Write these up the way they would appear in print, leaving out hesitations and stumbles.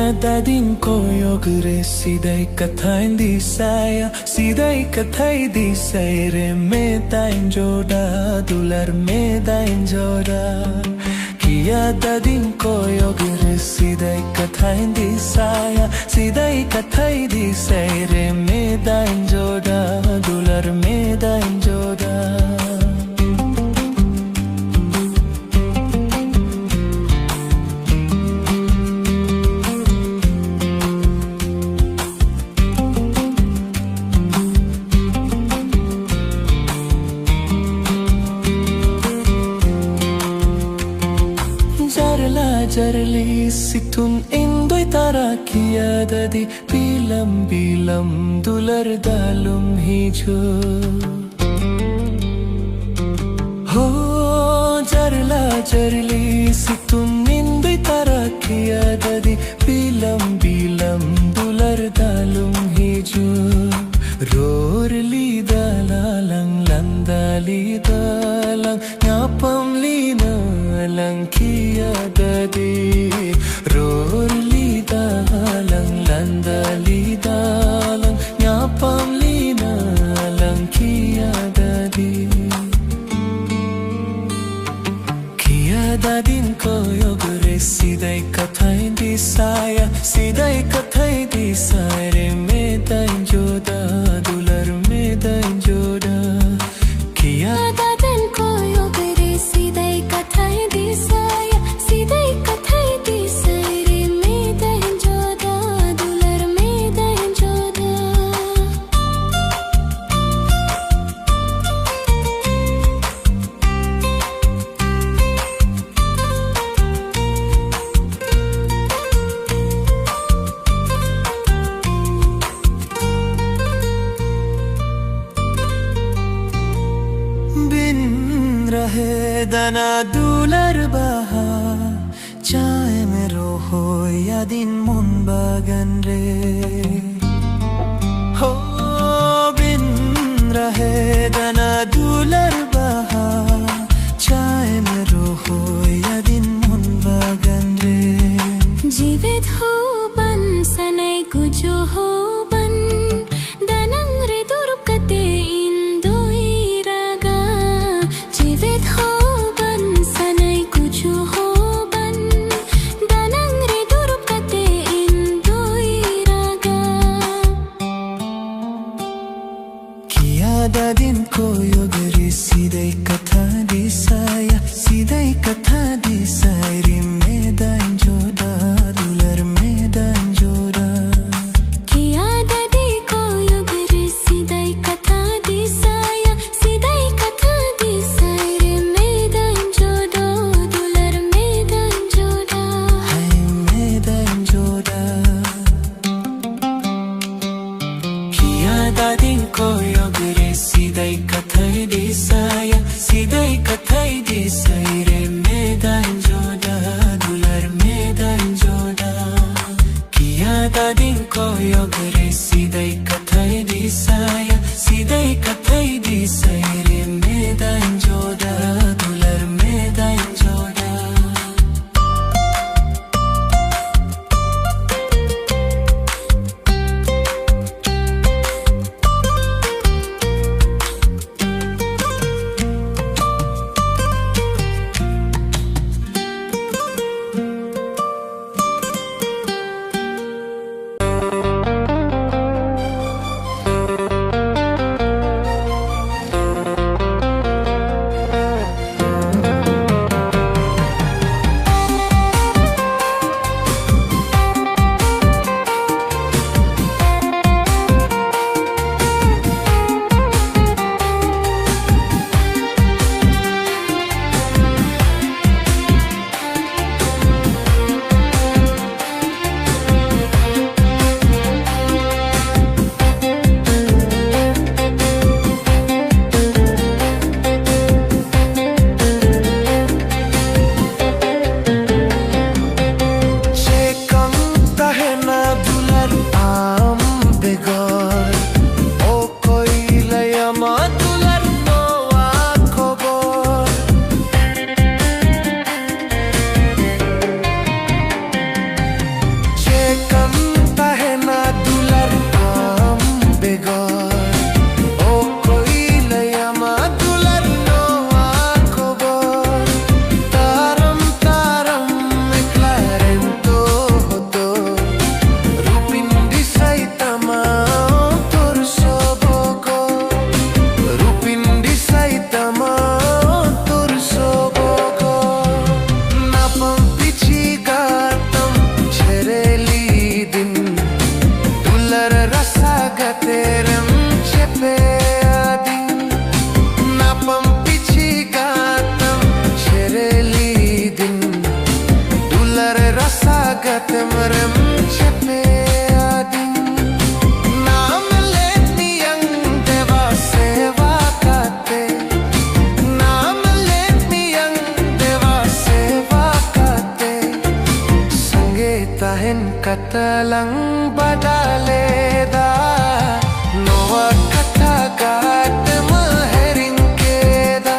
Dadinko yogre sidai kathaindi saya sidai kathaidi saire me dain joda dular me dain joda kiya dadinko yogre sidai kathaindi saya sidai kathaidi saire me dain joda dular me dain joda Jarli situn indoi tarakia dadi bilam bilam dular dalum hijo ho jarli situn indoi tarakia dadi bilam bilam dular dalum hijo rorli dalalang landali dalang nyapam lina lang kia dadi rorli dalang landali dalang nyapam lina lang kia dadi kia dadin ko yogre sidai kathaindi saya sidai kathaidi saire me dain joda dular me dain joda kia dadin ko yogre sidai kathaindi saya sidai kathaidi saire me dain joda dular me dain joda रहे दना दुलर बहा चाहे मेरो हो या दिन मन बागन रे हो बिन रहे दना दुलर बहा चाहे मेरो हो या दिन मन बागन रे जीवित हो बन सनै कुजो हो बन दनंग रे दुरुप कते इंदोई रागा जीवित हो बन सनै कुजो हो बन दनंग रे दुरुप कते इंदोई रागा किया dadin ko yogre sidai kathaindi saya sidai kathaidi saire me dain joda dular me dain joda किया ददी को यगरे sidai kathaindi saya sidai kathaidi saire me dain joda dular me dain joda hai me dain joda kiya dadin ko yogre sidai kathaindi saya sidai kathaidi saire me dain joda dular me dain joda kiya dadin ko yogre sidai kathaindi saya sidai kathaidi saire me dain joda dular me dain joda katalang badaleda noa katha gat mahering keda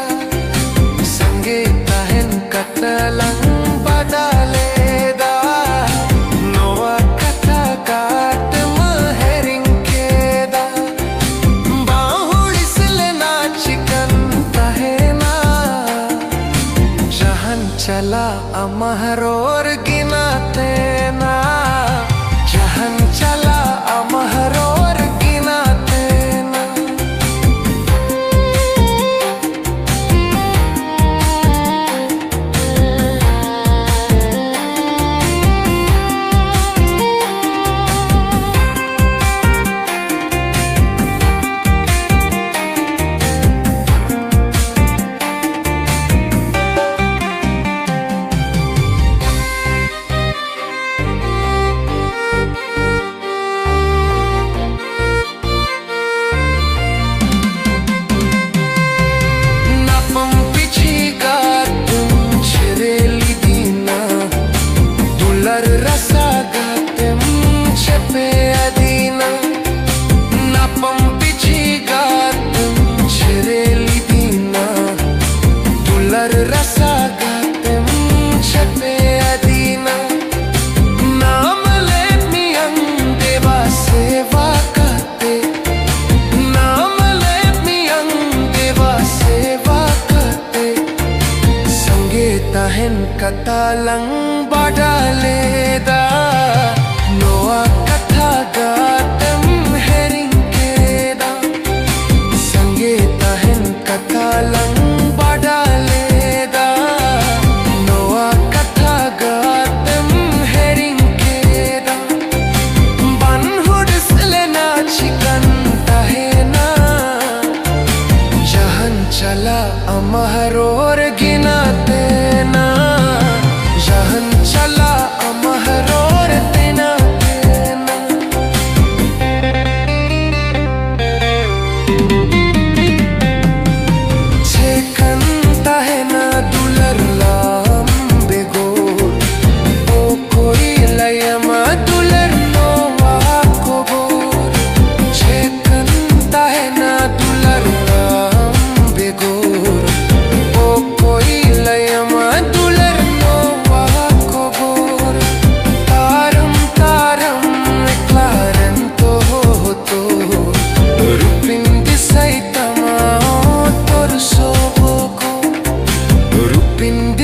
sange tahen katalang badaleda noa katha gat mahering keda bahulisle nachikan tahena jahan chala amharor ginate na jahan chala amharor ginate na tahen katalang badaleda noa katha gatem hering keda sange tahen katalang badaleda noa katha gatem hering keda banhudisle na chikan tahena jahan chala amharor ginate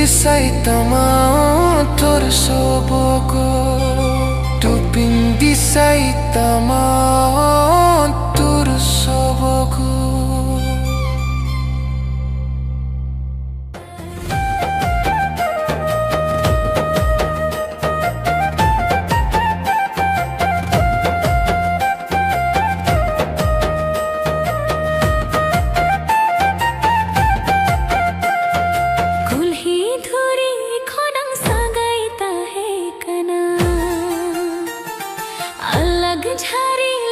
Saitama tor soboko tupindi saitama tor soboko झरी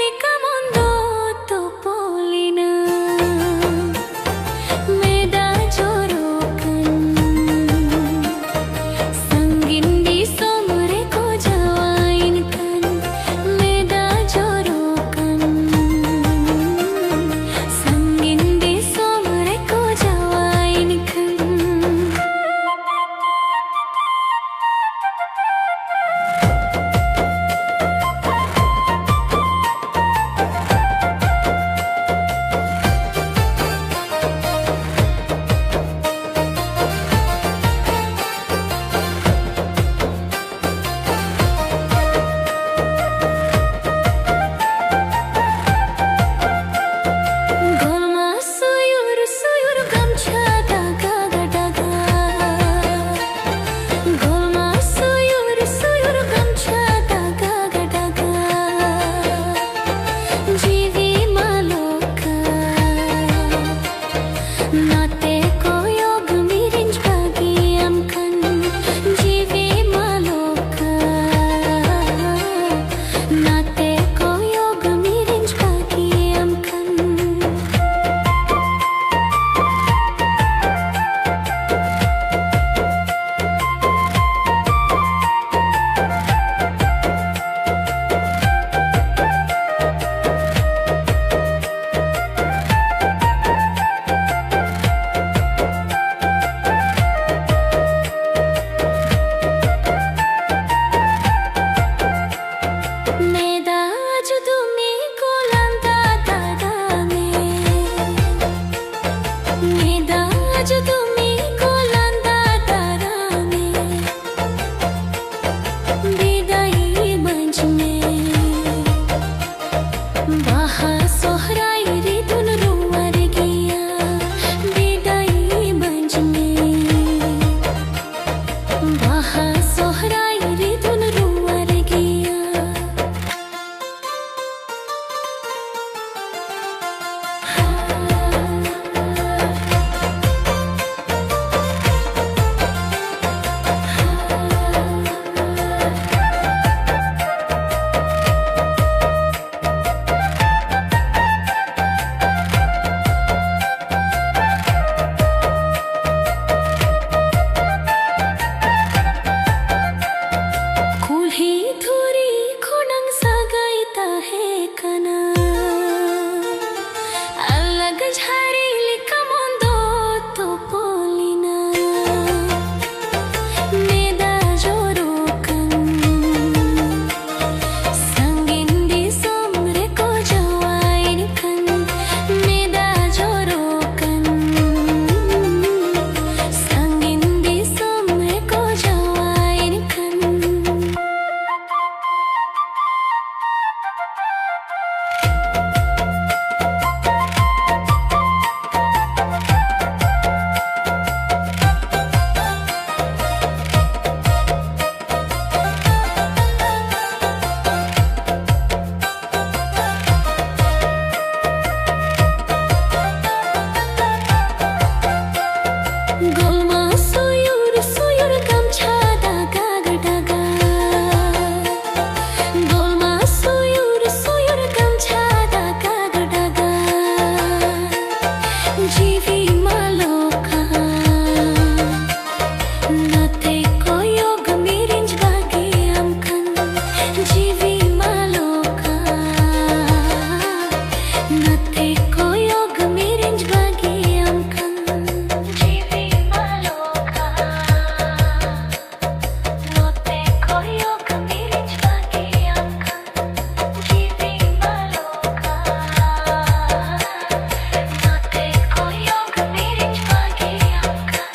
गोलमा सोयुर सोयुर गम्छादा गागर डागा गोलमा सोयुर सोयुर गम्छादा गागर डागा जीवी मालोका नते कोयोग मिरिंज बागी amkan जीवी मालोका नते कोयोग मिरिंज बागी amkan जीवी मालोका नते कोयोग मिरिंज बागी amkan जीवी मालोका नते कोयोग मिरिंज बागी amkan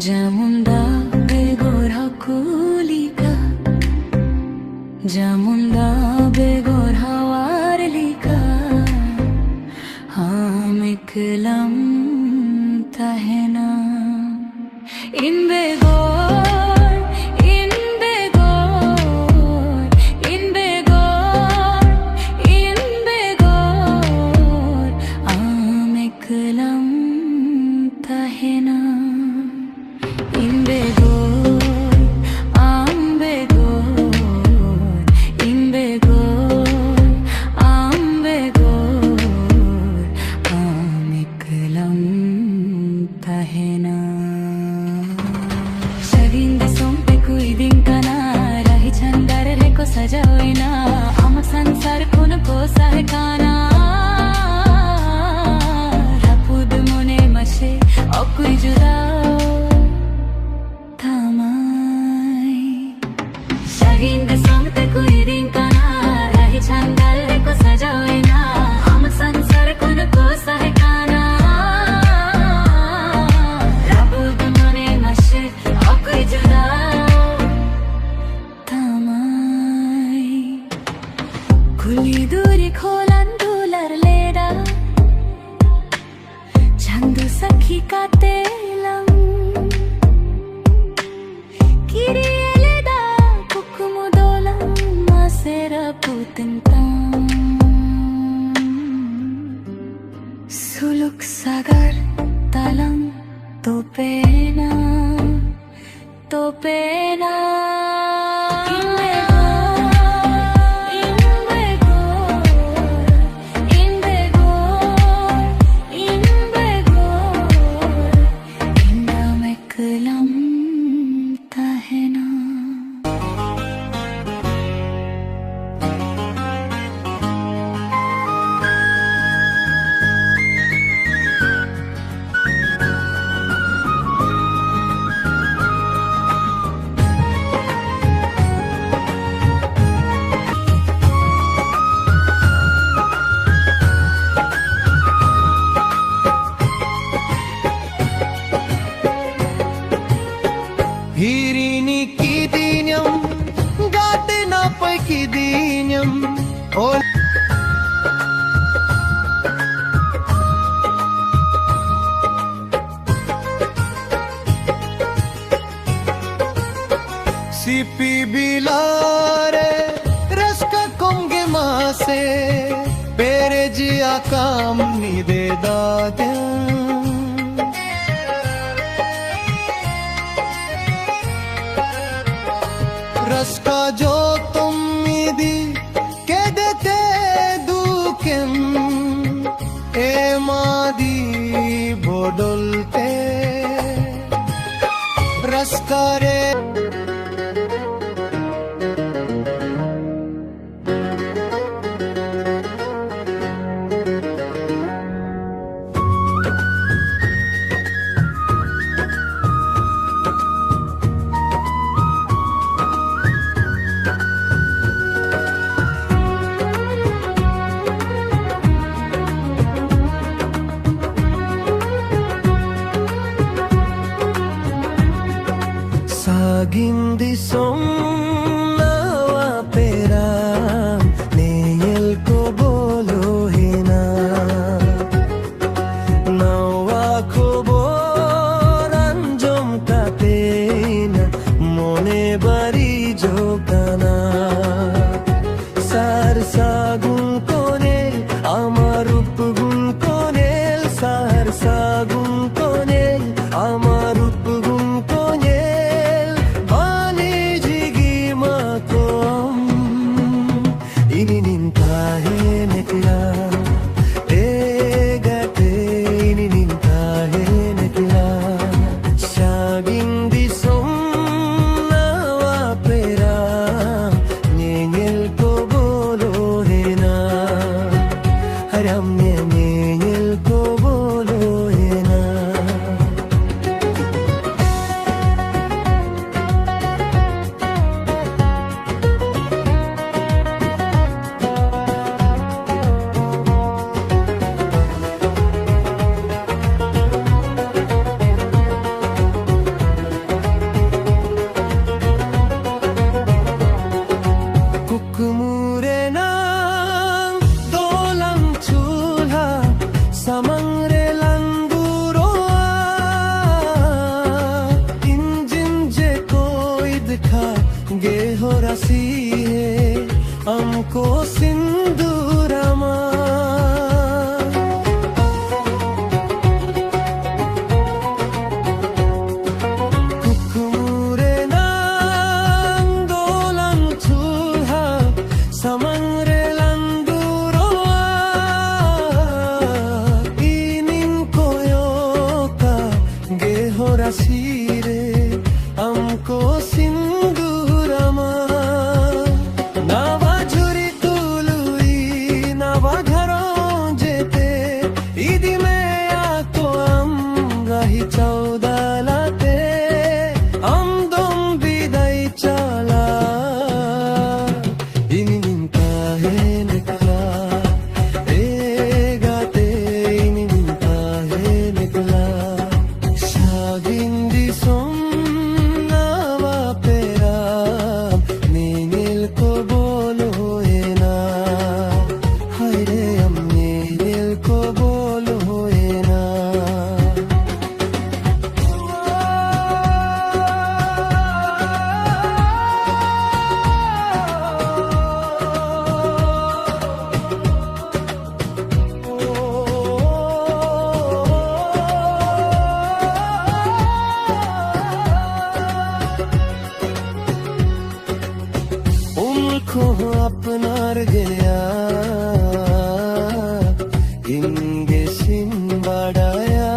Jamunda begorha kulika Jamunda begorha warlika Ham eklam tahena In begor In begor In begor In begor Am eklam tahena In begor am begor In begor am begor am eklam tahena Shavinde sompe koi din kana rahi chandar re ko sajaoina amak sansar kun ko sahkana rapud mone mashe okui juda Shavinde sompe koi din kana rahi chandar re ko sajaoina amak sansar kun ko sahkana rapud mone mashe okui juda Kuli duri kholan dular leda Chandu sakhi ka telam Kiri eleda kukumu dolam Masera putintam Suluk sagar talam Topena Topena Hirini kidinyam gate na pai kidinyam ol sipi bilare raska komge mase pere jiya kam ni de dadya रस का जो तुम दी के देते दुखेम ए मादी बोडलते रस का रे Sagindi som nawa pera neyel ko bolo hina nawa ko bolo kasih amko sindurama kukumure nang dolan chulha samangre landuroa inin koyoka gehorasire amko sindurama nava jhuri tului nava gharon jete idi me aako amra hi chaudalate amdom bidai chala ininta he nikla egate ininta he nikla shagindi som को अपनार गया इंगे सिंबाड़ाया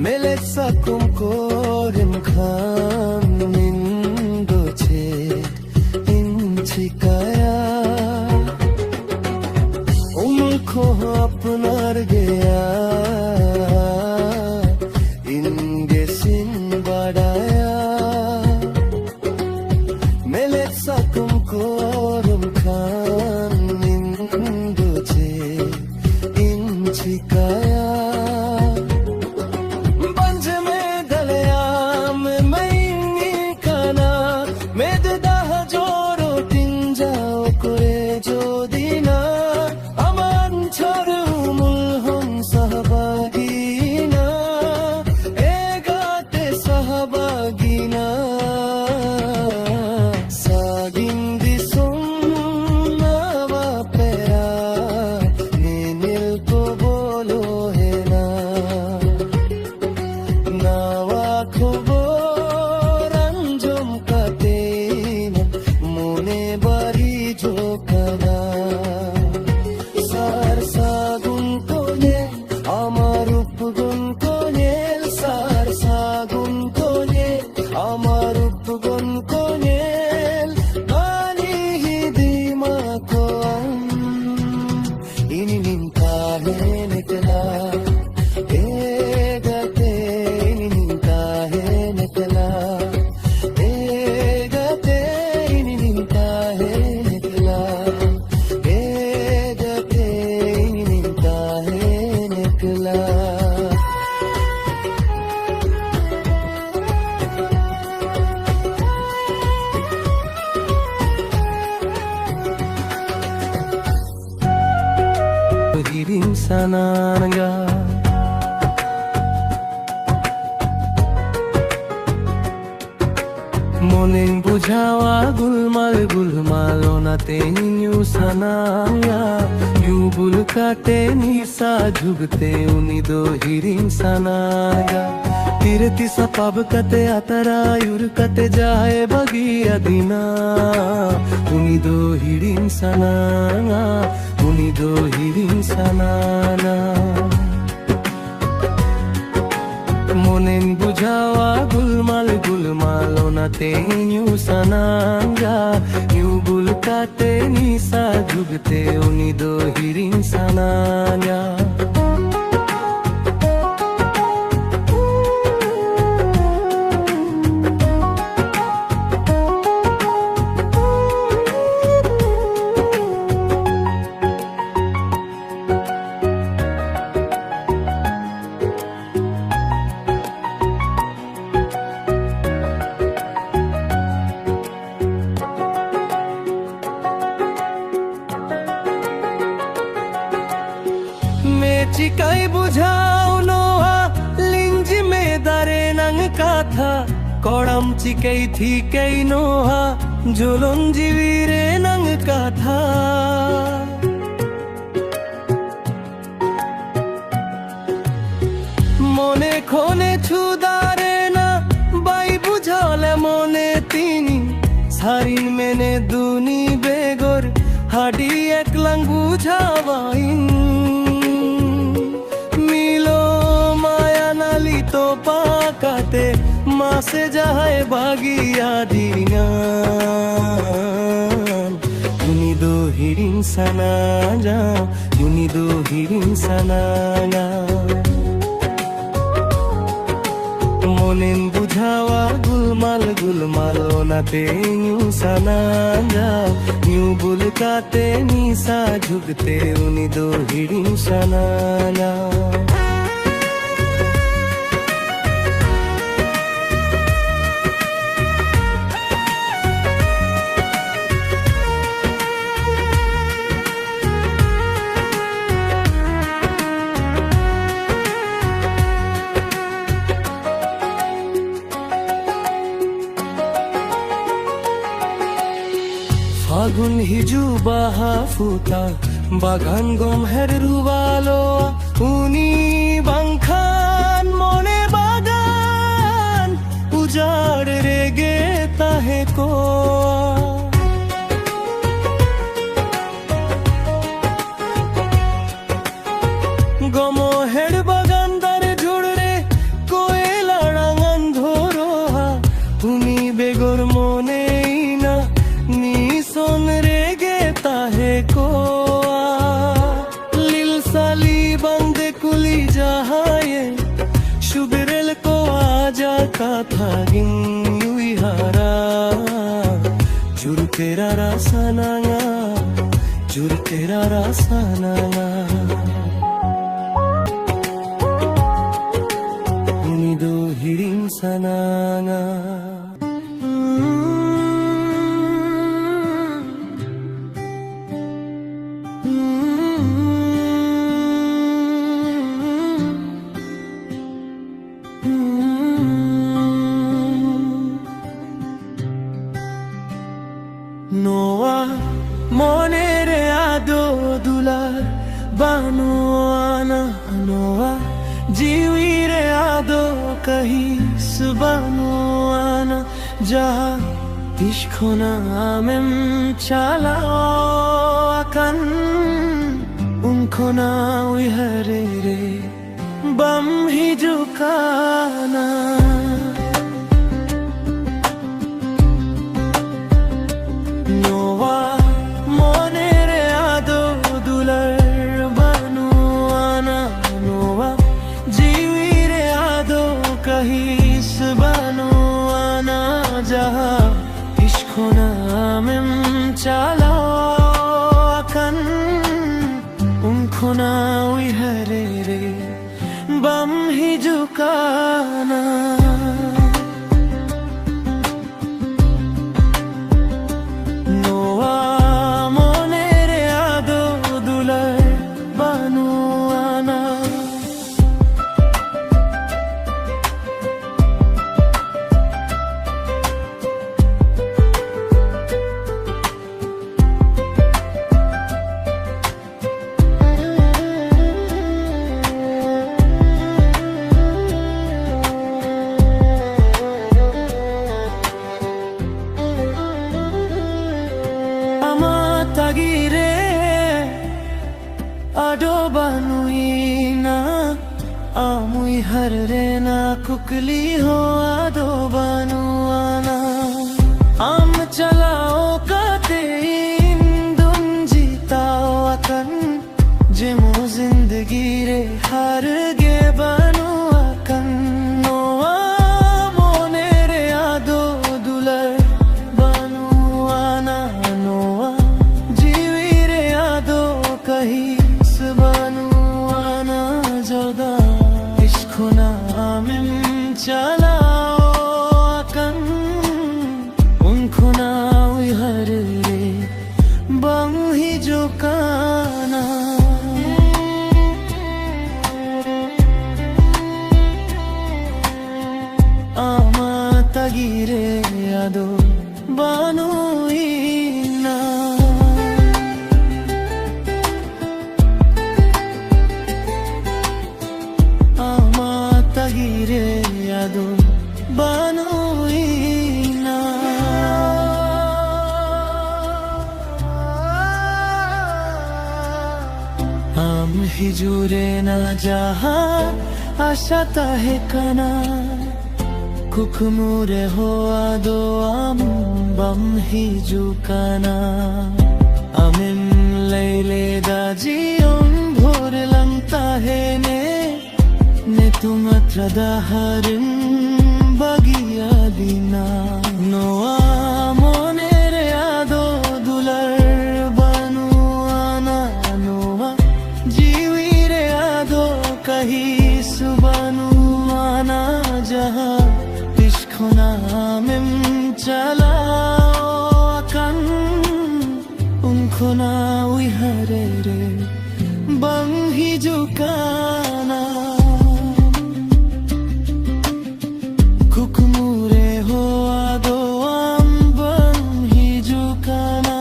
मेले सकुम corymb Khan मिंदो छे इंचिकाया उनको अपनार गया इंगे सिंबाड़ाया sakum korum khan nindu che inchikaya banj me dalya me maini kana med dah joro tinjao kore jodina aman choru mulhon sahabagina egate sahabagina Gindi sumna va pera ninil ko bolo he na nawa khobor anjum katein mone bari jokana sar sagun kone amar upgun kone sar sagun kone amar upgun kone Hirin sananga monen bujawa gulmal gulmal onate nyu sananga yu bulkate nisa jugte unido hirin sananga tirti sapab kate atara yurkate jaye bagi adina unido hirin sananga unido hirin sanana monen bujawa gulmal gulmal onate nyu sananga yu bulkate nisa jugte unido hirin sanana चिकाई बुझाओ नोहा लिंज में दारे नंग काथा Koram cikei thi kei noha Jolon jivire nang katha Mone khone chudare na Bai bujhale mone tini Sarin mene duni begor Hadi eklang bujhawain Milo maya nali to pakate Mase jahay bagiya dingan Unido hirin sananya Unido hirin sananya Monen bujhawa gulmal gulmal onate nyu sananya Nyu bulkate nisa jhugte unido hirin sananya Fagun hiju baha futa bagan gom her rubalo uni bangkhan mone bagan ujad rege tahe ko gomo her bagan dar jurde koela rangan dhoro ha uni begor mone na son rege tahe ko lil sali bande kuli jahaye shubrel ko aja katha gin yui hara jur tera rasananga jur tera rasananga unido hirin sananga Noa monere ado dular banuana Noa jiwire ado kahis banuana jaha ishkhona amem chalao akan unkhona wihare re bam hijukana Noa monere ado dular banuana Noa jiwire ado kahis banuana jaha ishkhona amem chalao akan unkhona wihare re bam hijukana tagire ado banuina amui harre na kukli ho ado banuana am chalao kate indun jitao akan jemo zindagi re har ge banu akan Noa monere ado dular banuana Noa kahis banuana joda ishkhona amem chalao akan unkhona wihare re bang hijukana ama tagire ado banuina ama tagire ado banuina हम ही जुरे ना जहा आशा है कना कुकमुरे हो आदो आम बम ही जुकाना अमिम लैले दाजी ओम भोर लंगता है ने तुम अत्रदा हरिम बगिया दिना नोआ मोने रे आदो दुलर बनु आना नोआ जीवी रे आदो कही सुबनु आना जहा इश्खना मिम चलाओ अकन उनको ना उहरे रे बंग ही जुकाना कुकमुरे हो आदो आम बंग ही जुकाना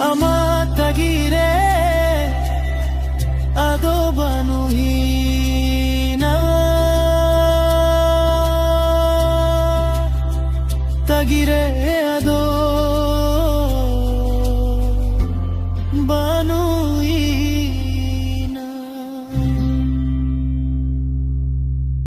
ama tagire ado banuhina tagire